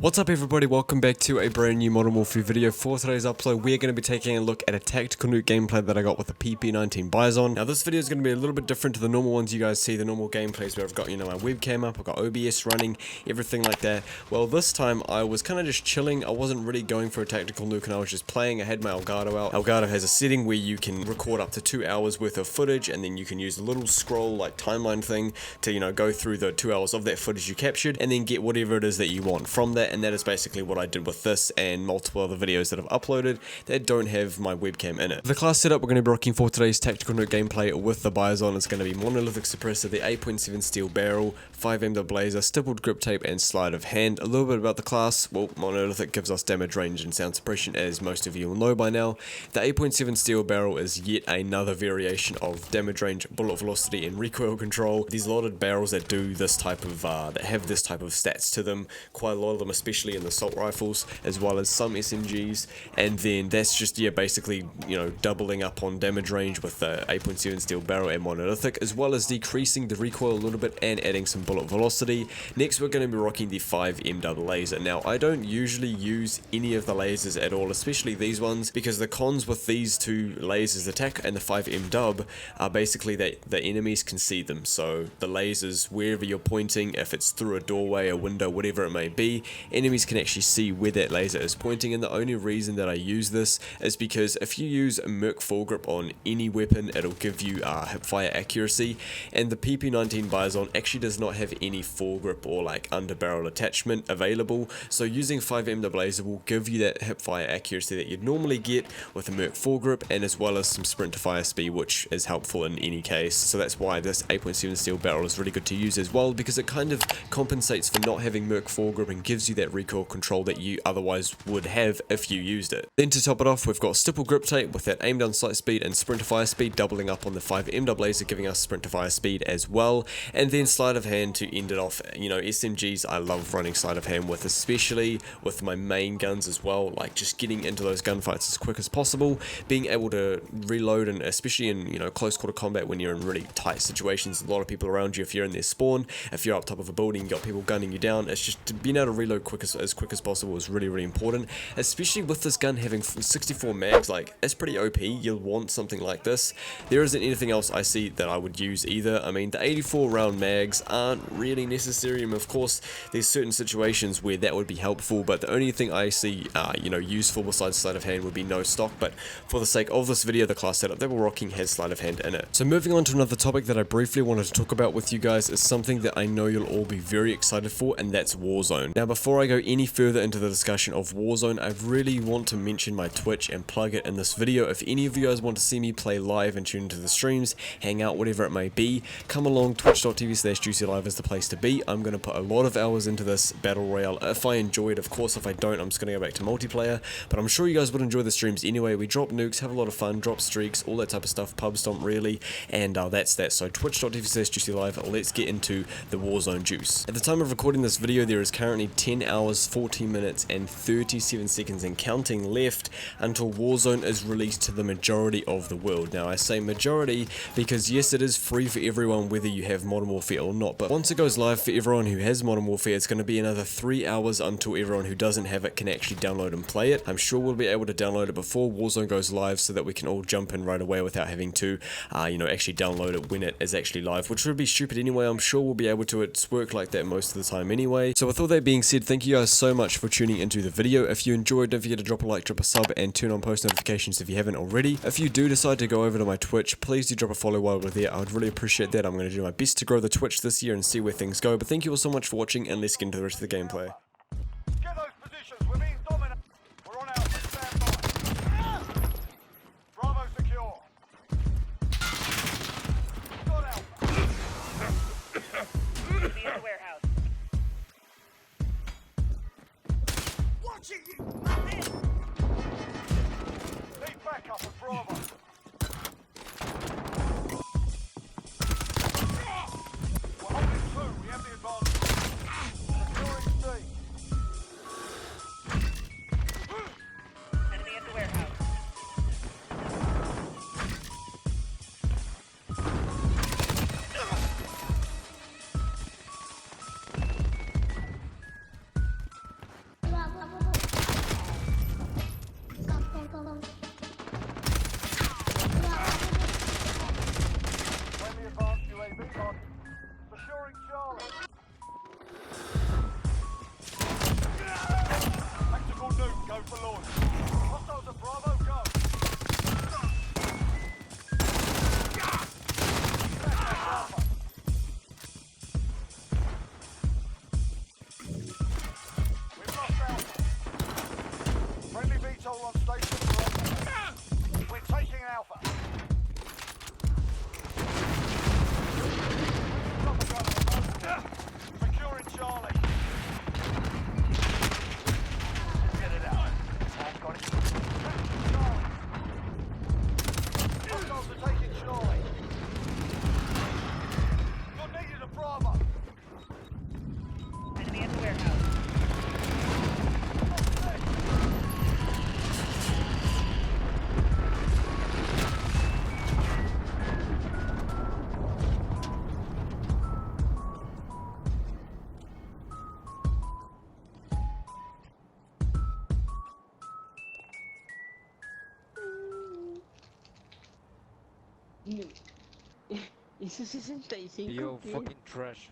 What's up everybody, welcome back to a brand new Modern Warfare video. For today's upload, we're going to be taking a look at a Tactical Nuke gameplay that I got with the PP19 Bizon. Now this video is going to be a little bit different to the normal ones you guys see, the normal gameplays where I've got, my webcam up, I've got OBS running, everything like that. Well, this time I was kind of just chilling. I wasn't really going for a Tactical Nuke and I was just playing. I had my Elgato out. Elgato has a setting where you can record up to 2 hours worth of footage, and then you can use a little scroll like timeline thing to, go through the 2 hours of that footage you captured and then get whatever it is that you want from that. And that is basically what I did with this and multiple other videos that I've uploaded that don't have my webcam in it. The class setup we're going to be rocking for today's Tactical Nuke gameplay with the Bizon is going to be monolithic suppressor, the 8.7 steel barrel, 5mm blazer, stippled grip tape, and sleight of hand. A little bit about the class. Well, monolithic gives us damage range and sound suppression, as most of you will know by now. The 8.7 steel barrel is yet another variation of damage range, bullet velocity, and recoil control. There's a lot of barrels that do this type of that have this type of stats to them. Quite a lot of them, especially in the assault rifles, as well as some SMGs, and then that's just basically doubling up on damage range with the 8.7 steel barrel and monolithic, as well as decreasing the recoil a little bit and adding some bullet velocity. Next we're going to be rocking the 5mm laser. Now I don't usually use any of the lasers at all, especially these ones, because the cons with these two lasers, the TAC and the 5mm, are basically that the enemies can see them. So the lasers, wherever you're pointing, if it's through a doorway, a window, whatever it may be, enemies can actually see where that laser is pointing. And the only reason that I use this is because if you use a Merc foregrip on any weapon, it'll give you hipfire accuracy, and the PP19 Bizon actually does not have any foregrip or like under barrel attachment available, so using 5mm laser will give you that hipfire accuracy that you'd normally get with a Merc foregrip, and as well as some sprint to fire speed, which is helpful in any case. So that's why this 8.7 steel barrel is really good to use as well, because it kind of compensates for not having Merc foregrip and gives you that recoil control that you otherwise would have if you used it. Then to top it off, we've got stipple grip tape with that aim down sight speed and sprint to fire speed, doubling up on the 5mm laser, giving us sprint to fire speed as well. And then sleight of hand to end it off. SMGs I love running sleight of hand with, especially with my main guns as well, like just getting into those gunfights as quick as possible, being able to reload, and especially in close quarter combat when you're in really tight situations, a lot of people around you, if you're in their spawn, if you're up top of a building, you got people gunning you down, it's just being able to reload as quick as possible is really important, especially with this gun having 64 mags. Like, it's pretty OP. You'll want something like this. There isn't anything else I see that I would use either. I mean, the 84 round mags aren't really necessary, and of course there's certain situations where that would be helpful, but the only thing I see useful besides sleight of hand would be no stock. But for the sake of this video, the class setup that we're rocking has sleight of hand in it. So moving on to another topic that I briefly wanted to talk about with you guys is something that I know you'll all be very excited for, and that's Warzone. Now before I go any further into the discussion of Warzone, I really want to mention my Twitch and plug it in this video. If any of you guys want to see me play live and tune into the streams, hang out, whatever it may be, come along. Twitch.tv/JuicyyLive is the place to be. I'm going to put a lot of hours into this battle royale if I enjoy it. Of course, if I don't, I'm just going to go back to multiplayer, but I'm sure you guys would enjoy the streams anyway. We drop nukes, have a lot of fun, drop streaks, all that type of stuff, pub stomp really, and that's that. So Twitch.tv/JuicyyLive, let's get into the Warzone juice. At the time of recording this video, there is currently 10 hours, 14 minutes, and 37 seconds and counting left until Warzone is released to the majority of the world. Now I say majority because yes, it is free for everyone whether you have Modern Warfare or not, but once it goes live for everyone who has Modern Warfare, it's going to be another 3 hours until everyone who doesn't have it can actually download and play it. I'm sure we'll be able to download it before Warzone goes live so that we can all jump in right away without having to actually download it when it is actually live, which would be stupid anyway. I'm sure we'll be able to. It's work like that most of the time anyway. So with all that being said, thank you guys so much for tuning into the video. If you enjoyed, don't forget to drop a like, drop a sub, and turn on post notifications if you haven't already. If you do decide to go over to my Twitch, please do drop a follow while we're there. I would really appreciate that. I'm going to do my best to grow the Twitch this year and see where things go. But thank you all so much for watching, and let's get into the rest of the gameplay. Get those positions. We're being dominated. We're on our standby. Bravo secure. Got out. Be in the warehouse. Watch it, you. Need backup at Bravo. We're holding two. We have the advantage. Securing C. Hizo 65. Yo, ¿qué? fucking trash.